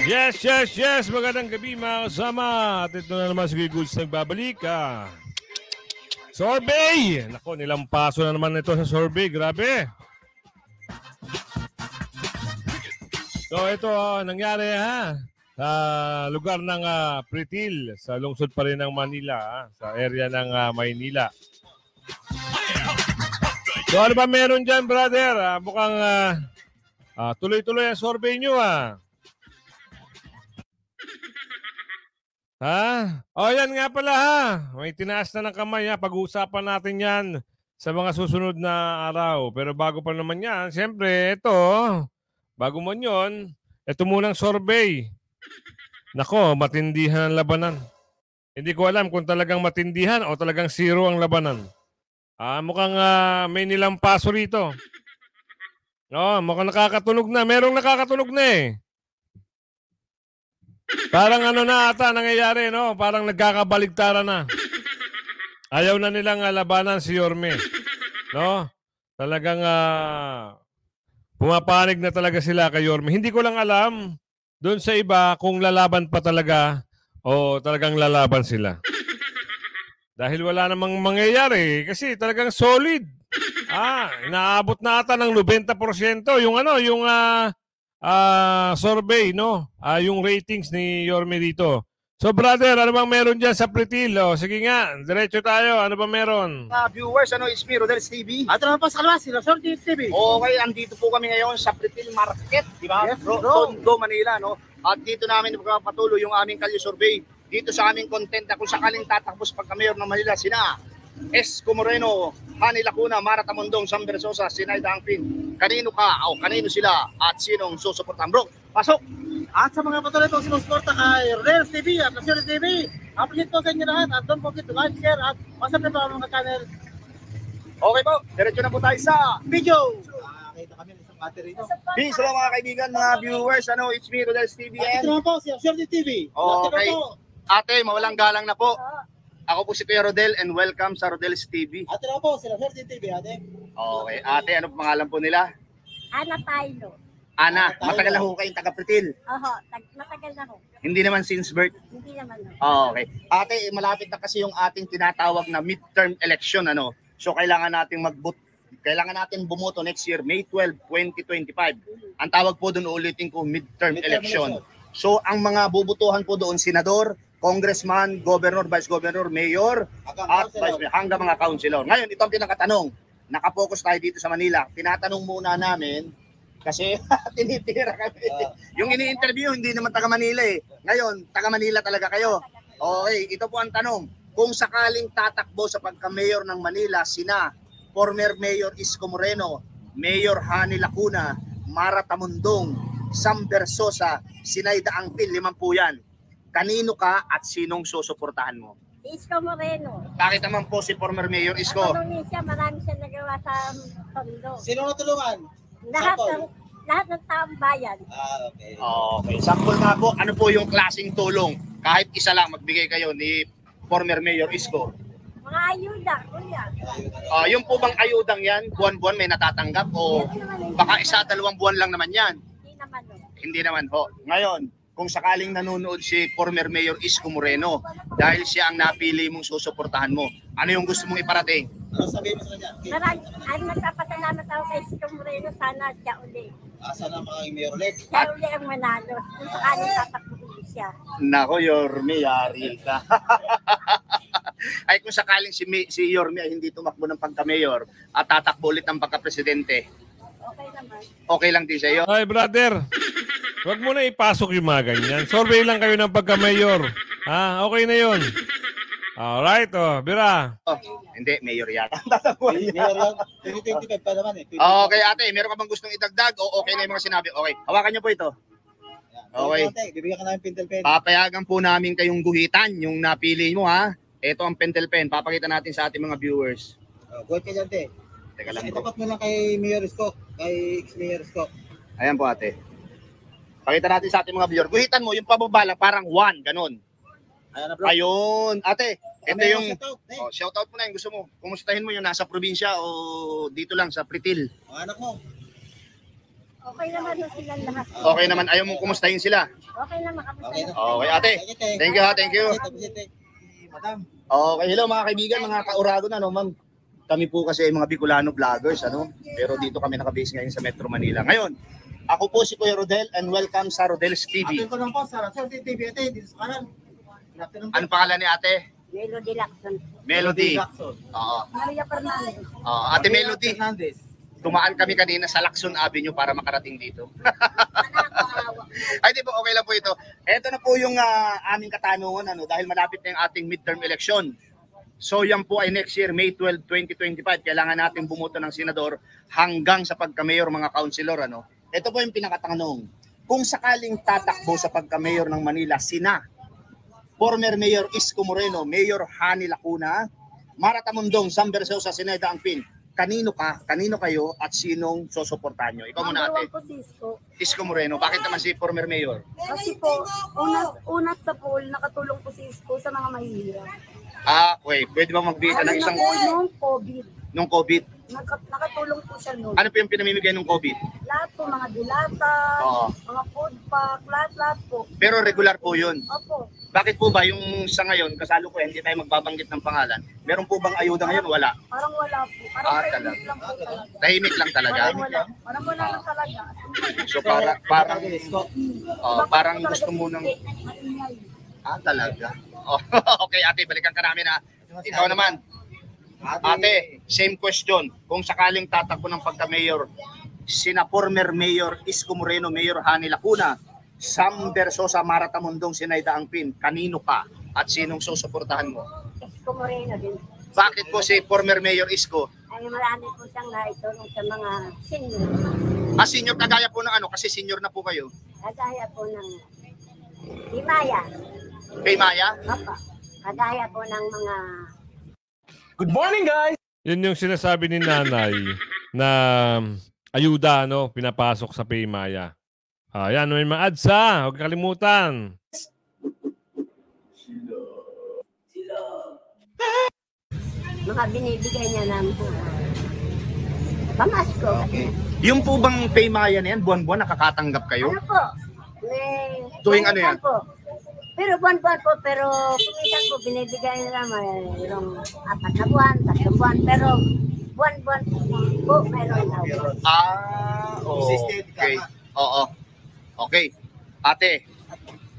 Yes, yes, yes. Magandang gabi mga kasama. At ito na naman si Kuya Goods nagbabalik. Sorbet! Nako, nilampaso na naman ito sa sorbet. Grabe. So ito nangyari sa lugar ng Pritil, sa lungsod pa rin ng Manila, sa area ng Maynila. So ano ba meron dyan, brother? Mukhang tuloy-tuloy ang sorbet nyo yan nga pala May tinaas na ng kamay Pag-uusapan natin yan sa mga susunod na araw. Pero bago pa naman yan, siyempre, ito, bago mo yun, ito munang sorbet. Nako, matindihan ang labanan. Hindi ko alam kung talagang matindihan o talagang zero ang labanan. Mukhang may nilampaso rito. Mukhang nakakatunog na. Merong nakakatunog na Parang ano na ata nangyayari, no? Parang nagkakabaligtara na. Ayaw na nilang labanan si Yorme. No? Talagang pumapanig na talaga sila kay Yorme. Hindi ko lang alam doon sa iba kung lalaban pa talaga o talagang lalaban sila. Dahil wala namang mangyayari kasi talagang solid. Inaabot na ata ng 90% yung survey, no? Yung ratings ni Yorme dito. So brother, ano bang meron dyan sa Pritil? Sige nga, diretso tayo. Ano ba meron? Viewers, it's me, Rodel's TV. At naman pa sa kalwas, sila Sorty TV. Okay, andito po kami ngayon sa Pritil Market, di ba? Yes, Tondo, Manila, no? At dito namin pagpapatuloy yung aming kalye survey. Dito sa aming content na kung sakaling tatakbo sa pagka-mayor ng Manila, sina Isko Moreno, Hani Lacuna, Mara Tamundong, Sam Versosa, Sinayda Angpin. Kanino ka o kanino sila at sinong susuportahan? Bro, pasok! At sa mga patuloy itong sinusuporta kay Rodel's TV at Sorty TV, appreciate po sa inyo lahat at don't forget to like, share at masarap na mga channel. Okay po, diretso na po tayo sa Video! Nakita kami ng isang battery nyo. peace, hello mga kaibigan, mga viewers, it's me, Rodel's TV. At ito naman po, si Sorty TV. Okay. Ate, mawalang galang na po. Ako po si Kuya Rodel and welcome sa Rodel's TV. At ito naman po, sila Sorty TV, ate. Okay, ate, ano pangalan po nila? Ana Pailo. Ana, matagal na ho kayong taga-Pritil. Matagal na ho. Hindi naman since birth. Hindi naman ho. Okay. Ate, malapit na kasi yung ating tinatawag na midterm election, So kailangan nating kailangan natin bumoto next year, May 12, 2025. Ang tawag po doon ulitin ko midterm election. So ang mga bubutuhan po doon, senador, congressman, governor, vice governor, mayor, at vice mayor, hanggang mga councilor. Ngayon, ito ang pinakatanong. Nakapokus tayo dito sa Manila. Tinatanong muna namin, kasi tinitira kami. Yung ini-interview, hindi naman taga Manila Ngayon, taga Manila talaga kayo. Okay, ito po ang tanong. Kung sakaling tatakbo sa pagka-mayor ng Manila, sina former Mayor Isko Moreno, Mayor Hani Lacuna, Mara Tamundong, Sam Versosa, Sinayda Angpin, 5 po yan. Kanino ka at sinong susuportahan mo? Isko Moreno. Bakit naman po si former Mayor Isko? Tulungin siya, marami siya nagawa sa Tondo. Sino natulungan? Lahat ng taong bayan. Okay. Okay, sample nga po, ano po yung klaseng tulong? Kahit isa lang magbigay kayo ni former Mayor Isko. Mga ayuda, kuya. Yung po bang ayudang yan, buwan-buwan may natatanggap o baka 1-2 buwan lang naman yan? Hindi naman ho. Hindi naman ho. Ngayon, kung sakaling nanonood si former Mayor Isko Moreno dahil siya ang napili mong susuportahan mo, ano yung gusto mong iparating? Ano sabihin mo sa kanya? Nagpapasalamat ako kay Isko Moreno. Sana siya uli. Sana mga mayor ulit. Siya uli ang manalo. Kung sakaling tatakbo siya. Nako, Yorme, yari ka. Ay kung sakaling si Yorme ay hindi tumakbo ng pagka-mayor at tatakbo ulit ng pagka-presidente, Okay naman. okay lang din sa iyo? Ay, brother. Huwag mo na ipasok yung mga ganyan. Survey lang kayo ng pagka-mayor. Okay na yun. Alright, Bira. Hindi, mayor yata. Mayor yan. 2025 pa naman Okay, ate, meron ka bang gustong idagdag o okay na yung mga sinabi? Okay, hawakan niyo po ito. Okay. Bibigyan ka namin pentel pen. Papayagan po namin kayong guhitan yung napili mo Ito ang pentel pen. Papakita natin sa ating mga viewers. Guhit ka dyan, te. Teka lang po. Itapat mo lang kay Mayor Isko. Kay ex-Mayor Isko. Ayan po ate. Pakita natin sa ating mga viewers. Guhitan mo yung pababa parang 1, ganun. Ayan na bro. Ayun. Ate, ito yung Shout shoutout mo na yung gusto mo. Kumustahin mo yung nasa probinsya o dito lang sa Pritil. mga anak mo. Okay naman na sila lahat. Okay naman. Ayaw mong kumustahin sila. Okay naman. Kamusta Okay. na? Okay, ate. Thank you ha, thank you. Madam. Okay, hello mga kaibigan, mga kaurago na, no, ma'am. Kami po kasi ay mga Bicolano vloggers, ano? Pero dito kami nakabase ngayon sa Metro Manila. Ngayon, ako po si Kuya Rodel and welcome sa Rodel's TV. Atin ko lang po sa Ratsel TV. Ate, dito sa kanan. Ano pangalan ni ate? Melody Lacson. Melody. Jackson. Oo. Maria Fernandez. Ate Melody, Fernandez. tumaan kami kanina sa Lacson Avenue para makarating dito. Nakakaawa. Ay, di po, okay lang po ito. Ito na po yung aming katanungan, ano, dahil malapit na yung ating midterm election. So yan po ay next year, May 12, 2025. Kailangan natin bumuto ng senador hanggang sa pagka-mayor, mga councilor. Ano. Ito po yung pinakatanong. Kung sakaling tatakbo sa pagka-mayor ng Manila, sina? Former Mayor Isko Moreno, Mayor Hani Lacuna, Mara Tamundong, Sam Bersosa, Sineda Angpin. Kanino ka, kanino kayo, at sinong susuportahan nyo? Ikaw muna Number ate. one po si Isko. Isko Moreno. Bakit naman si former mayor? Kasi po, unat sa poll, nakatulong po si Isko sa mga mahihirap. Okay. Pwede ba magbita ng isang Noong COVID, nung COVID? nakatulong po siya noon. Ano po yung pinamimigay nung COVID? Lahat po, mga dilata, Oo. mga food pack, lahat po. Pero regular po yun. Opo. Bakit po ba yung sa ngayon, kasalukuyan, hindi tayo magbabanggit ng pangalan, meron po bang ayuda ngayon? Wala. Parang wala po. Parang Talaga. tahimik lang po talaga. Tahimik lang talaga. Parang wala lang talaga. So parang Iba parang po talaga gusto si mo nang Isko, maingay. talaga. Oh, okay ate, balikan ka namin ha. Ikaw naman. Ate, same question. Kung sakaling tatakbo ng pagka-mayor, sina former Mayor Isko Moreno, Mayor Hani Lacuna, Sam Bersosa, Mara Tamundong, Sinayda Angpin, kanino ka at sinong susuportahan mo? Isko Moreno din. Bakit po si former Mayor Isko? Ay marami po siyang naitulong sa mga senior. Senior kagaya po ng ano, kasi senior na po kayo. Kagaya po ng Himaya. Kay Maya? Opo. Kagaya po ng mga Yun yung sinasabi ni nanay na ayuda, no? Pinapasok sa Paymaya. Yan, may mga ads ha. Huwag kalimutan. mga binibigay niya ng pamasko. Yung po bang Paymaya na yan, buwan-buwan nakakatanggap kayo? Ano po? May, Tuwing ano yan? Po. Pero buwan-buwan po, pero kumisan po, binibigay nila mayroong 4 na buwan, 3 buwan, pero buwan-buwan po, mayroon na buwan. Okay. Oo. Okay. Ate,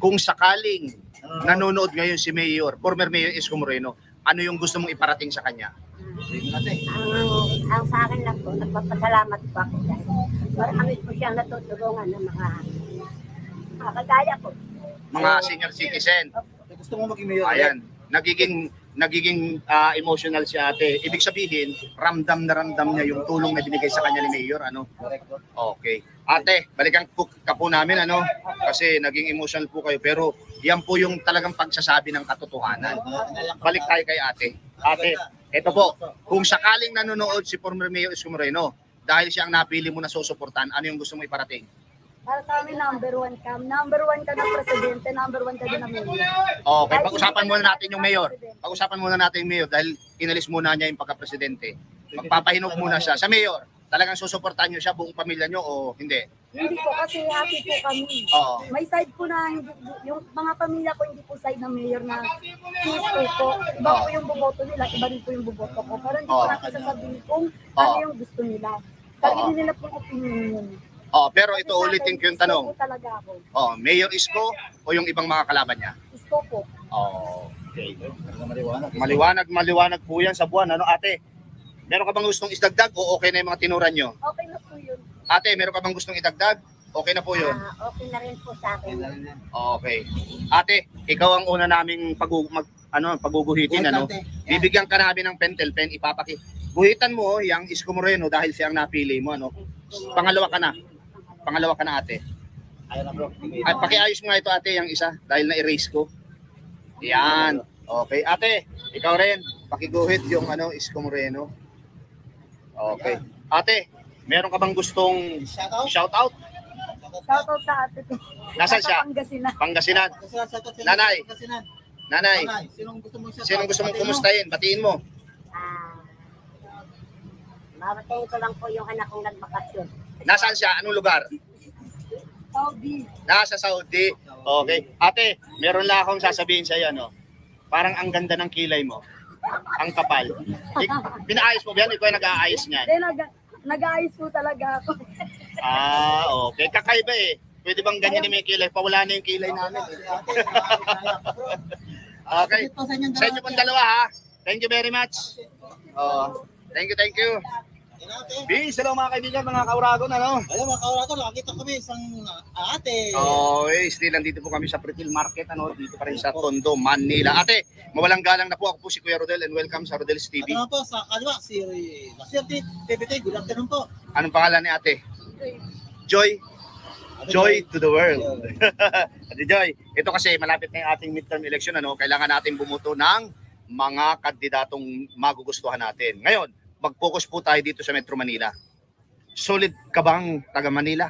kung sakaling nanonood ngayon si Mayor, former Mayor Isko Moreno, ano yung gusto mong iparating sa kanya? Ang sa akin lang po, nagpapasalamat po ako dahil marami po siyang natutulungan ng mga kagaya po. Mga senior citizen. Gusto mo maging mayor? Ayan, nagiging emotional si ate. Ibig sabihin, ramdam na ramdam niya yung tulong na binigay sa kanya ni Mayor, ano? Okay. Ate, balikan po ka po namin, ano? Kasi naging emotional po kayo, pero yan po yung talagang pagsasabi ng katotohanan. Balik tayo kay ate. Ate, eto po, kung sakaling nanonood si former Mayor Isko Moreno, dahil siya ang napili mo na susuportahan, ano yung gusto mo iparating? Para sa amin, number one ka. Number one ka na presidente, number one ka din na mayor. Okay, pag-usapan muna natin yung mayor. Pag-usapan muna natin yung mayor dahil inalis muna niya yung pagka-presidente. Magpapahinog muna siya. Sa mayor, talagang susuportahan niyo siya, buong pamilya niyo o hindi? Hindi po, kasi happy po kami. Oo. May side po na, yung mga pamilya ko, hindi po side ng mayor na Isko po. Iba po yung buboto nila, iba rin po yung buboto ko. Pero hindi po natin sasabihin kung ano yung gusto nila. Sarili nila po opinion yun. Pero ito ulitin ko yung tanong. Isko po talaga ako. Mayor Isko o yung ibang mga kalaban niya? Isko po. Okay. Maliwanag po yan sa buwan. Ano ate? Meron ka bang gustong isdagdag o okay na yung mga tinuran nyo? Okay na po yun. Ate, meron ka bang gustong idagdag? Okay na po yun. Okay na rin po sa akin. Okay. Ate, ikaw ang una naming paguguhitin, ano? Bibigyan ka namin ng pentel pen, guhitan mo yung Isko Moreno dahil siya ang napili mo, ano? Pangalawa ka na, ate. At pakiayos mo nga ito, ate, yung isa dahil na-erase ko. Yan. Okay, ate, ikaw rin, pakiguhit yung Isko Moreno. Okay. Ate, meron ka bang gustong shout out? Shoutout sa ate ko. Nasaan siya? Pangasinan. Pangasinan. Nanay, sinong gusto mong kumustahin? Batiin mo. Mabatayin ko lang po yung anak kong nagbakasyon. Nasaan siya? Anong lugar? Saudi. Nasa Saudi. Okay. Ate, meron lang akong sasabihin sa iyo, no? Parang ang ganda ng kilay mo. Ang kapal. Pinaayos mo ba yan? Ikaw ay nag-aayos niyan. Then, nag-aayos po talaga ako. Okay. Kakaiba eh. Pwede bang ganyan yung may kilay? Pawala na yung kilay namin. Okay. Sa inyo pong dalawa ha. Thank you very much. Thank you. Peace, hello mga kaibigan, mga kauragon, ano? Ayun mga kauragon, nakakita kami isang ate. Still nandito po kami sa Pretil Market, ano? Dito pa rin sa Tondo, Manila. Ate, mawalang galang na po. Ako po si Kuya Rodel and welcome sa Rodel's TV. At po, sa kaliwa, si Maswerte TVT. Good afternoon po. Anong pangalan ni ate? Joy. Joy to the world. Ate Joy, ito kasi malapit na yung ating midterm election, ano? Kailangan natin bumuto ng mga kandidatong magugustuhan natin. Ngayon, mag-focus po tayo dito sa Metro Manila. Solid ka bang taga Manila?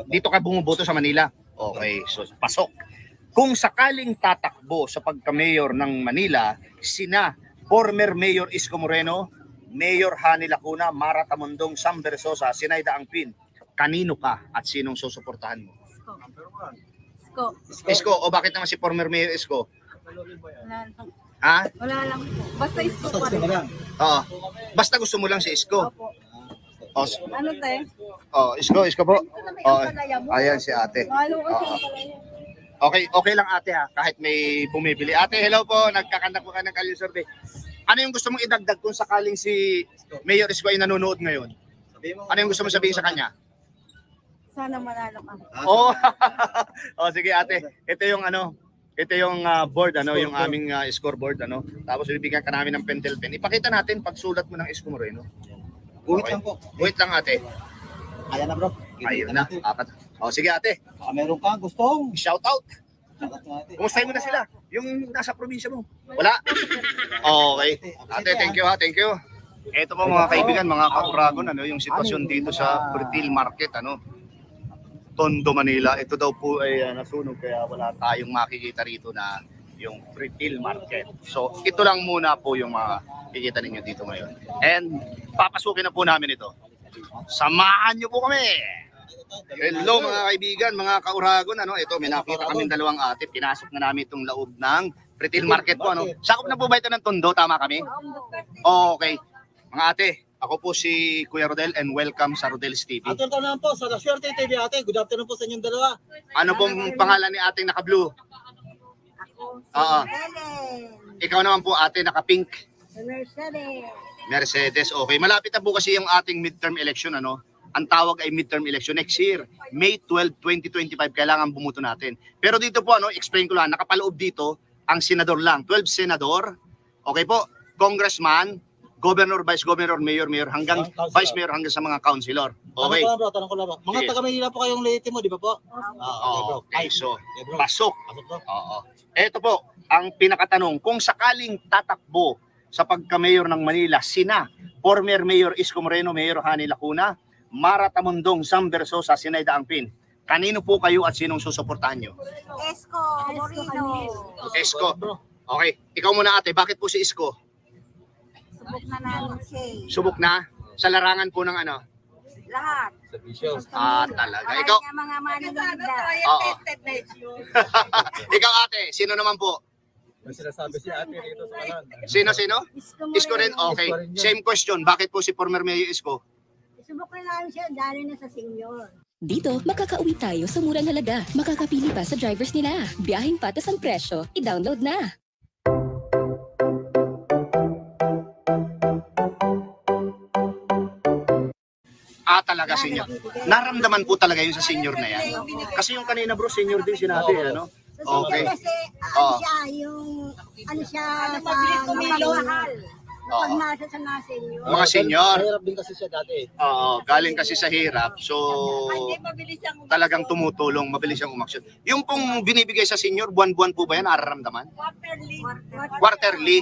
Dito ka bumuboto sa Manila? Okay, so pasok. Kung sakaling tatakbo sa pagka-mayor ng Manila, sina former Mayor Isko Moreno, Mayor Hani Lacuna, Mara Tamundong, Sam Versosa, Sinaida Angpin, kanino ka at sinong susuportahan mo? Isko, o bakit naman si former Mayor Isko? Ha? Wala lang po. Basta isko pa rin. Oo. Basta gusto mo lang si Isko. Opo. Ano te? Isko po. Ayan si ate. Mahalo ko siya pala. Okay lang ate ha, kahit may bumibili. Ate, hello po, nagkakandak po ka ng Kalye Survey. Ano yung gusto mong idagdag kung sakaling si Mayor Isko ay nanonood ngayon? Ano yung gusto mong sabihin sa kanya? Sana manalo ka. Sige ate, ito yung board, ano, yung aming scoreboard, ano. Tapos bibigyan ka namin ng pentel pen. Ipakita natin pagsulat mo ng Isko Moreno. Guhit lang po. Wait lang ate. Ayan na bro. Ayun na. Sige ate. Meron ka gustong. Shout out. Kumustahin mo na sila? Yung nasa probinsya mo. Wala? Okay. Ate, thank you ha. Thank you. Ito po mga kaibigan, mga kauragon, ano, yung sitwasyon dito sa Pretil Market, ano. Tondo, Manila. Ito daw po ay nasunog kaya wala tayong makikita rito na yung Pretil Market. So, ito lang muna po yung makikita ninyo dito ngayon. And papasukin na po namin ito. Samahan nyo po kami! Hello mga kaibigan, mga kauragon, ano, ito may nakita kaming dalawang ate. Pinasok na namin itong loob ng Pretil Market po, ano. Sakop na po ba ito ng Tondo? Tama kami? Okay. Mga ate, ako po si Kuya Rodel and welcome sa Rodel's TV. At ito naman po sa Maswerte TV ate. Good afternoon po sa inyong dalawa. Ano pong pangalan ni ating naka-blue? Ako. Ikaw naman po ate naka-pink. Mercedes. Mercedes, okay. Malapit na po kasi yung ating midterm election, ano. Ang tawag ay midterm election next year, May 12, 2025, kailangan bumuto natin. Pero dito po, ano, explain ko lang, nakapaloob dito ang senador lang, 12 senador, okay po, congressman, governor, vice governor, mayor, hanggang vice mayor, hanggang sa mga councilor. Okay. Tanong ko lang bro. Mga taga Manila po kayong late mo, di ba po? Okay, so, pasok. Ito po, ang pinakatanong, kung sakaling tatakbo sa pagka-mayor ng Manila, sina former Mayor Isko Moreno, Mayor Hani Lacuna, Mara Tamundong, Sam Versosa, Sinaida Angpin, kanino po kayo at sinong susuportahan nyo? Isko Moreno. Isko. Okay, ikaw muna ate, bakit po si Isko? Subok na namin siya. Subok na? Sa larangan po ng ano? Lahat. Talaga. Ikaw? Mga maninigda. Oo. Ikaw ate, sino naman po? May sinasabi si ate rito sa kanan. Sino? Isko rin? Okay. Same question, bakit po si former Mayor Isko? Subok na namin siya dahil na sa senior. Dito, makakauwi tayo sa murang halaga. Makakapili pa sa drivers nila. Biyaheng patas ang presyo. I-download na. Talaga senior. Naramdaman po talaga yun sa senior na yan. Kasi yung kanina bro, senior din sinabi, ano? Okay. Kasi ano siya sa pagmamahal. Pag nasa sa senior. Mga senior. Mahirap din kasi siya dati. Galing kasi sa hirap. So, talagang tumutulong, mabilis siyang umaksyon. Yung pong binibigay sa senior, buwan-buwan po ba yan, nararamdaman? Quarterly.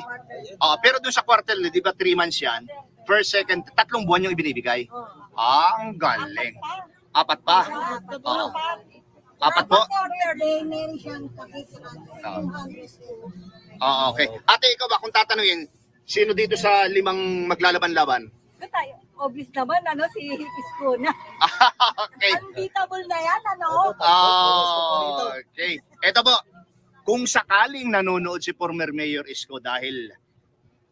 Pero doon sa quarterly, di ba 3 months yan? First, second, 3 buwan yung ibinibigay. Ang galing. 4 pa? Oo. 4 po? Okay. Ate, ikaw ba, kung tatanungin, sino dito sa 5 maglalaban-laban? obvious naman, si Isko na. Okay. Unbeatable na yan, Okay. Ito po, kung sakaling nanonood si former Mayor Isko dahil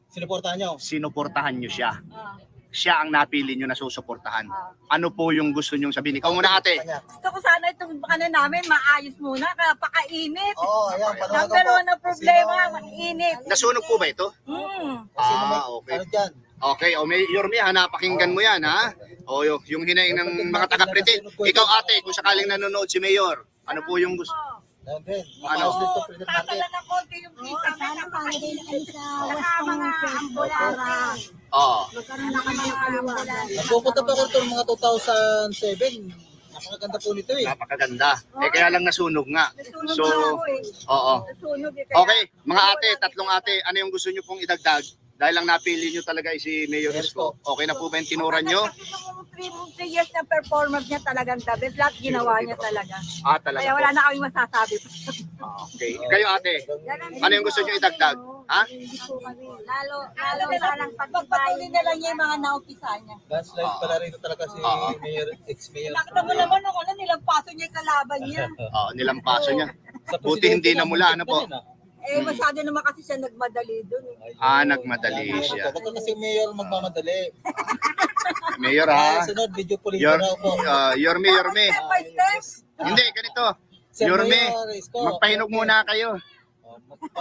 Sinuportahan nyo. sinuportahan nyo siya, Ah. siya ang napili nyo na susuportahan. Ano po yung gusto nyong sabihin? Ikaw muna ate. Gusto ko sana itong namin maayos muna, kaya pakainit. Oo, ayan. Number one na problema, mainit. Nasunog po ba ito? Okay. Ano dyan? Okay, Yorme, napakinggan mo yan, ha? O yung hinaing ng mga taga-Pretil. Ikaw ate, kung sakaling nanonood si Mayor, ano po yung gusto? Ayan din. Ano? Tatala na konti yung kita. Sana palagay na kayo sa mga ambulance. Oo. Magkaroon na kami ng ambulance. Nagpupunta pa ko ito mga 2007. Napakaganda po nito eh. Napakaganda. Kaya lang nasunog nga. So, oo. Nasunog eh. Okay, mga ate, tatlong ate, ano yung gusto nyo pong idagdag? Dahil lang napili nyo talaga si Mayor Isko. Okay na po ba yung tinuran nyo? Kasi nung 3 years na performance niya talagang the best. Lahat ginawa niya talaga. Talaga Kaya po. wala na kaming masasabi. Okay. Kayo ate, ano yung gusto nyo idagdag? Ha? Lalo sanang pagpatuloy na lang niya yung mga naumpisa niya. Landslide pala rin talaga si Mayor, ex-Mayor. Nakita mo naman nung nilang paso niya yung kalaban niya. Nilampaso niya. Sa Buti hindi presidente namula, ano lang, po? Masyado naman kasi siya nagmadali doon. Nagmadali siya. Bakit kasi Mayor magmamadali? Mayor ha? Sunod, video politiko raw po. Yorme. Step by step. Hindi, ganito. Sir Yorme, Mayor Isko, magpahinog muna kayo.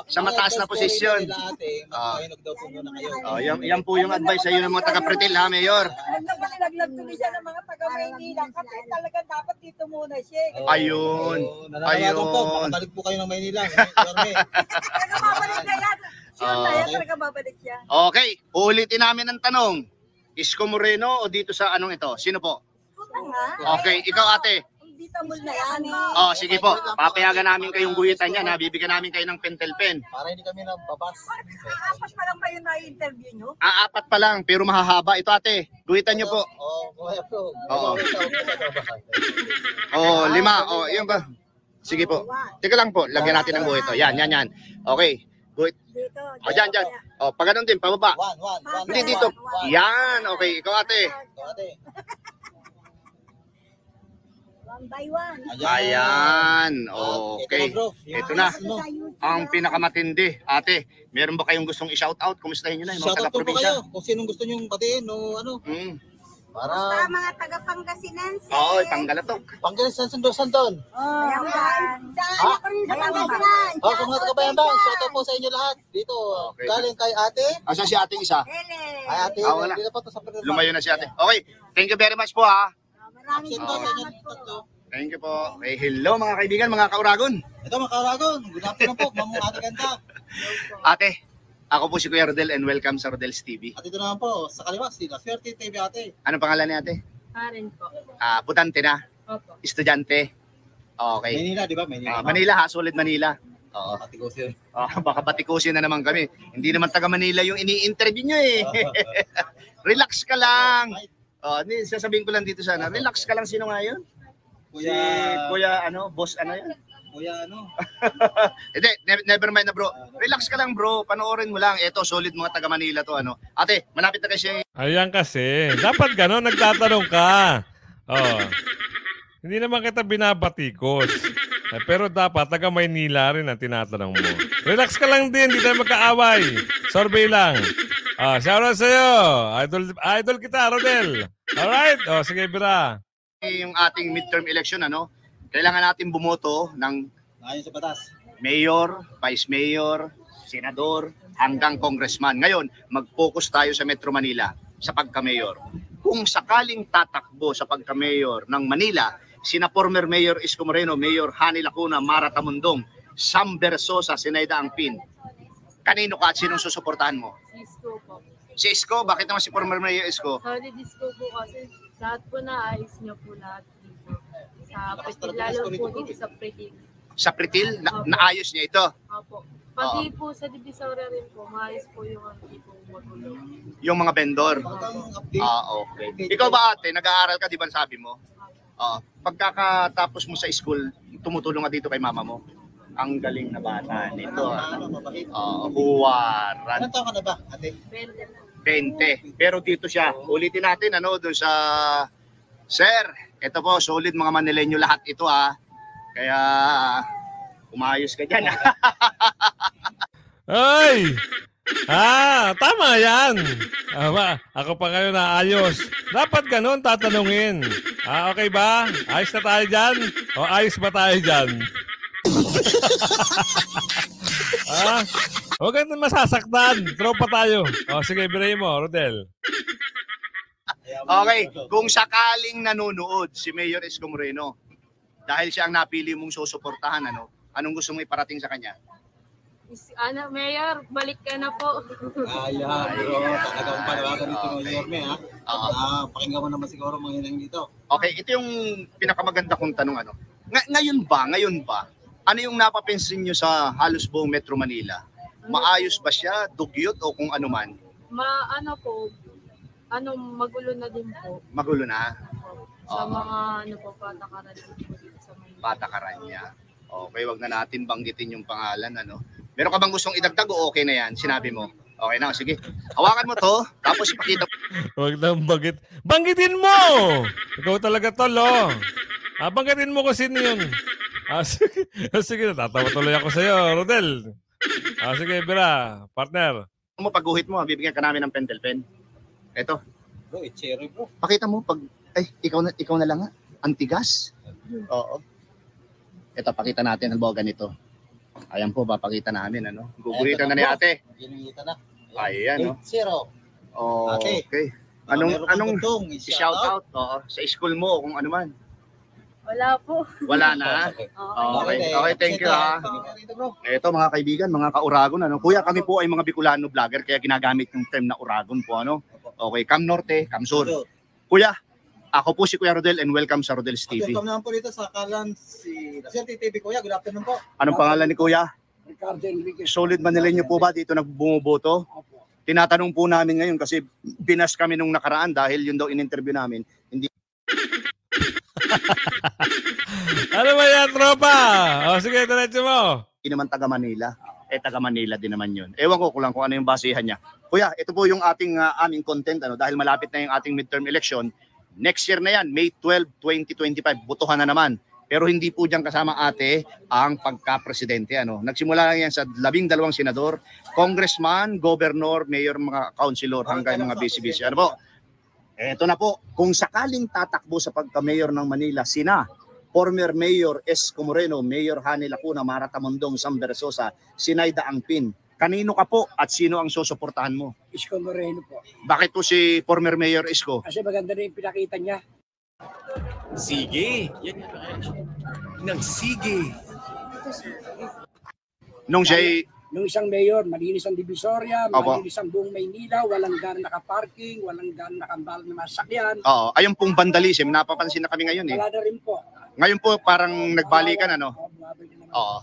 Sa mataas na posisyon. Magpahinog daw po muna kayo. Yan po yung advice sa iyo ng mga taga-Pretil ha, Mayor. Naglag tuloy siya ng mga taga-Maynila kasi talaga dapat dito muna siya. Ayun. Nananawagan po, makabalik po kayo ng Maynila. Yorme. Ano babalik na yan? Sure na yan, talaga babalik siya. Okay, ulitin namin ang tanong. Isko Moreno o dito sa anong ito? Sino po? Puta nga. Okay, ikaw ate. Dito mo na yan Sige po. Papayagan namin kayong guhitan niya. Nabibigyan namin kayo ng pentel pen. Para hindi kami nababas. Apat pa lang ba yung na-interview nyo? 4 pa lang, pero mahahaba. Ito ate, guhitan niyo po. Buhay po. Oo. 5. Yun ba? Sige po. Teka lang po, lagyan natin ng guhit. Yan. Okay. Guhit. Dito. Dyan. Pag ganun din, pababa. One. Hindi dito. Yan, okay. Ikaw ate. One by one. Ayan, okay. Ito na. Ang pinakamatindi. Ate, meron ba kayong gustong i-shoutout? Kumustahin nyo na yung mga Shoutout po po taga-probinsya? kayo. Kung sinong gusto nyong batiin o ano. Para mga taga-Pangasinan. Panggalatok. Pangasinan Santon. Ayan ako rin sa Pangasinan. Sa mga taga-bayan ba, shoutout po sa inyo lahat. Dito, Okay. galing kay ate. Asa si ating isa? Ay ate, Wala. dito po to sa Pangasinan. Lumayo na si ate. Okay, thank you very much po ha. Maraming Absent po sa inyo salamat po. tatlo. Thank you po. Hello mga kaibigan, mga kauragon. Ito mga karagon, good afternoon po, ma'am ate ganda. Ate, ako po si Kuya Rodel and welcome sa Rodel's TV. At ito naman po, sa kaliwa, si La Suerte TV ate. Anong pangalan ni ate? Karen po. Putante na? Opo. Estudyante? Okay. Manila, di ba? Manila. Manila ha, solid Manila. Oo. Patikusin. Baka batikusin na naman kami. Hindi naman taga Manila yung ini-interview nyo eh. Relax ka lang. Sasabihin ko lang dito sana, relax ka lang. Sino nga yun? Kuya boss yan? Kuya ano? Hindi, never mind na bro. Relax ka lang bro, panoorin mo lang. Ito, solid mga taga Manila to Ate, malapit na kasi. Ayan kasi. Dapat gano'n, nagtatanong ka. Hindi naman kita binabatikos. Pero dapat, taga Maynila rin ang tinatanong mo. Relax ka lang din, hindi tayo magkaaway. Survey lang. Shoutout sa'yo. Idol kita, Rodel. Alright? Sige, Bira. Yung ating midterm election, kailangan natin bumoto ng Ayon sa batas. mayor, vice mayor, senador, hanggang congressman. Ngayon, mag-focus tayo sa Metro Manila sa pagka-mayor. Kung sakaling tatakbo sa pagka-mayor ng Manila, sina former Mayor Isko Moreno, Mayor Hani Lacuna, Mara Tamundong, Sam Bersosa, Sinaida Angpin, kanino ka at sinong susuportahan mo? Isko po. Si Isko, bakit naman si former Mayor Isko? Solid Isko po kasi lahat po na ayos niyo po lahat dito. Sa Pretil, lalo po dito sa Pretil. Sa Pretil, naayos niya ito. Opo. Pati po sa Divisoria rin po, maayos po yung hindi po matulog. Yung mga vendor. Update. Okay. Ikaw ba ate, nag-aaral ka, di ba sabi mo? Pagkakatapos mo sa school, tumutulong ka dito kay mama mo. Ang galing na bata nito. Ano, mabait. Huwaran. Anong taon ka na ba, ate? 20 na. 20. Pero dito siya, ulitin natin ano doon sa Sir, ito po solid mga Manileño lahat ito Kaya umayos ka diyan. Ay! Tama yan. Ako pa ngayon naayos. Dapat ganun tatanungin. Okay ba? Ayos na tayo dyan? O ayos ba tayo dyan? Huwag ka na masasaktan. Tropa tayo. Sige, biray mo, Rodel. Okay, kung sakaling nanonood si Mayor Isko Moreno, dahil siya ang napili mong susuportahan, anong gusto mo iparating sa kanya? Mayor, balik ka na po. Ayan, bro. Talagang panawagan nito ng Yorme, pakinggan mo naman siguro mga hinang dito. Okay, ito yung pinakamaganda kong tanong. Ngayon ba, ano yung napapansin nyo sa halos buong Metro Manila? Maayos ba siya, dugyot o kung ano man? Magulo na din po. Magulo na? Sa mga patakaran dito sa Manila. Patakaran niya. Okay, wag na natin banggitin yung pangalan, Meron ka bang gustong idagdag o okay na yan? Sinabi mo. Okay na, sige. Hawakan mo to, tapos ipakita mo. Huwag na banggitin mo! Ikaw talaga tol, banggitin mo kung sino yun. Sige, natatawa tuloy ako sa'yo, Rodel. Sige, Bira, partner. Pag-guhit mo, bibigyan ka namin ng pentel pen. Ito. Bro, cherry bro. Pakita mo, ikaw na lang Antigas? Oo. Ito, pakita natin ang boga nito. Ayan po, papakita namin, Guguhitan na ni ate. Ginuhitan na. Ayan, 8-0. Okay. Anong shout out sa school mo kung ano man? Wala po. Wala na? Okay, thank you Ito mga kaibigan, mga ka-Uragon, Kuya, kami po ay mga Bicolano vlogger kaya ginagamit yung term na Uragon po, Okay, Cam Norte, Cam Sur. Kuya, ako po si Kuya Rodel and welcome sa Rodel's TV. Welcome naman po dito sa kalan si Nasir TV, Kuya. Good afternoon po. Anong pangalan ni Kuya? Ricardo Enriquez. Solid Manileño po ba dito nagbumuboto? Tinatanong po namin ngayon kasi binas kami nung nakaraan dahil yun daw in-interview namin. Hindi. Ano ba yan, tropa? Sige, diretso mo. Hindi naman taga Manila. Taga Manila din naman yun. Ewan ko kung ano yung basihan niya. Kuya, ito po yung aming content dahil malapit na yung ating midterm election. Next year na yan, May 12, 2025, butuhan na naman. Pero hindi po diyan kasama ate ang pagka-presidente. Nagsimula lang yan sa 12 senador, congressman, governor, mayor, mga councilor, hanggang mga vice-vice. Eto na po, kung sakaling tatakbo sa pagka-mayor ng Manila, sina former Mayor Isko Moreno, Mayor Hani Lacuna, Mara Tamundong, Sam Bersosa, Sinaida Angpin. Kanino ka po at sino ang susuportahan mo? Isko Moreno po. Bakit po si former Mayor Isko? Kasi maganda na yung pinakita niya. Sige. Yan nga. Nagsige. Nung siya Nung isang mayor, malinis ang Divisoria, Opo. malinis ang buong Maynila, walang gano'ng nakaparking, walang gano'ng nakambal na masakyan. Oo, ayun pong vandalism, napapansin na kami ngayon Wala na rin po. Ngayon po parang nagbalikan Bumabalik na naman. Oo.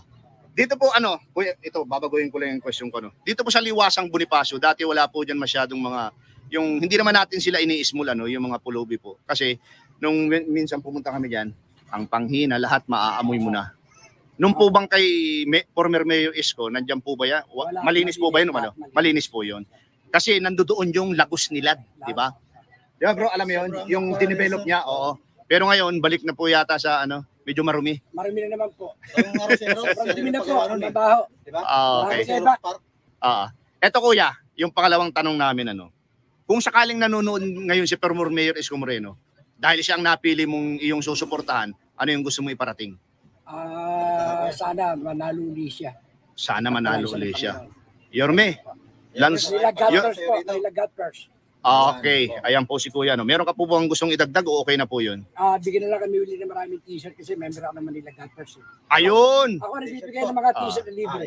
Dito po kuya, ito babaguhin ko lang yung question ko Dito po sa Liwasang Bonifacio, dati wala po diyan masyadong mga yung hindi naman natin sila iniismul yung mga pulubi po. Kasi nung minsan pumunta kami diyan, ang panghina lahat maaamoy mo na. Nung po bang kay former Mayor Isko, nandiyan po ba yan? Malinis po ba yun? Malinis po yun. Kasi nandoon yung Lagos Nilad, di ba? Di ba bro, alam mo yun? Yung dinevelop niya, oo. Pero ngayon, balik na po yata sa medyo marumi. Marumi na naman po. Marumi na po, mabaho. Okay. Eto kuya, yung pangalawang tanong namin kung sakaling nanonood ngayon si former Mayor Isko Moreno, dahil siyang napili mong iyong susuportahan, ano yung gusto mo iparating? Sana manalo ulit siya. Sana manalo ulit siya. Yorme, Lance. Nilagat first. Okay, ayan po si Kuya. Meron ka po bang gustong idagdag o okay na po yun? Bigyan na lang kami uli ng maraming t-shirt kasi member ako ng Manila God first. Ayun! Ako nagbibigay ng mga t-shirt na libre.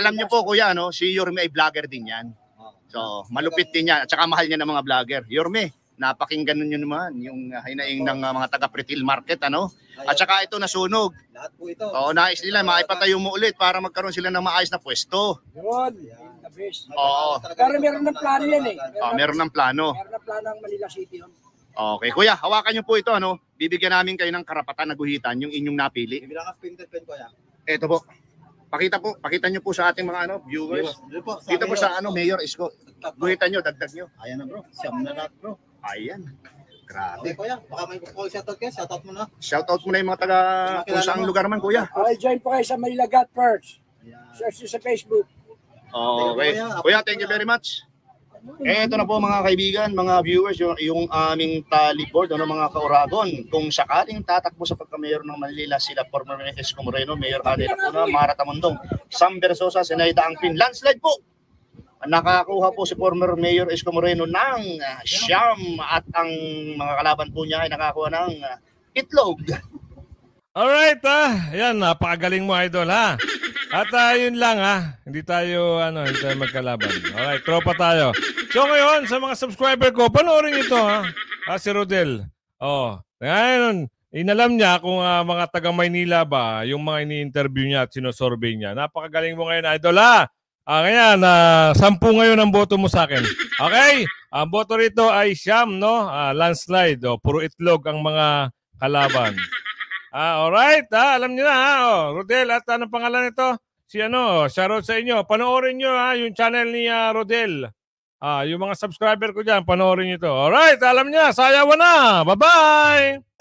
Alam niyo po Kuya, si Yorme ay vlogger din yan. So, malupit din yan. At saka mahal niya ng mga vlogger. Yorme, napakinggan nyo naman yung hinaing ng mga taga-Pretil Market, At saka ito nasunog. Lahat po ito. Oo, nais nila, maipatayo mo ulit para magkaroon sila ng maayos na pwesto. Yun, the best. Oo. Pero meron ng plano yan Meron ng plano. Meron ng plano ang Manila City yun. Okay, Kuya, hawakan niyo po ito, Bibigyan namin kayo ng karapatan na guhitan yung inyong napili. Bibilang ka printed pen, Kuya. Ito po. Pakita niyo po sa ating mga viewers. Dito po sa Mayor Isko. Guhitan niyo, dagdag niyo. Ayan na bro, siyam na lahat bro. Ayan. Okay Grabe. kuya, baka may shoutout kayo, shoutout mo na. Shoutout mo na yung mga taga kung saang lugar man, kuya. Okay, join po kayo sa Manilagat Perch. Ayan. Search nyo sa Facebook. Okay. Kuya, thank you very much. Ito na po mga kaibigan, mga viewers, yung aming tally board, mga kauragon. Kung sakaling tatakbo sa pagka-mayor ng Manila, sila former Mayor Isko Moreno, Mayor Ade Lacuna, Mara Tamundong, Sam Versosa, Zenaida Angpin, landslide po. Nakakuha po si former Mayor Isko Moreno ng siyam at ang mga kalaban po niya ay nakakuha ng itlog. Alright, yan, napakagaling mo, idol, ha? At yun lang, ha? Hindi tayo magkalaban. Alright, tropa tayo. So ngayon, sa mga subscriber ko, panoorin ito, ha? Si Rodel. Ngayon, inalam niya kung mga taga Maynila ba, yung mga ini-interview niya at sinosurvey niya. Napakagaling mo ngayon, idol, ha? Ngayon, 10 ngayon ang boto mo sa akin. Okay? Ang boto rito ay siyam, no? Landslide, puro itlog ang mga kalaban. Alright, alam niyo na, ha? Rodel, at anong pangalan nito? Shoutout sa inyo. Panoorin niyo, ha, yung channel ni Rodel. Yung mga subscriber ko dyan, panoorin niyo to. Alright, alam niya, sayawan na. Bye-bye!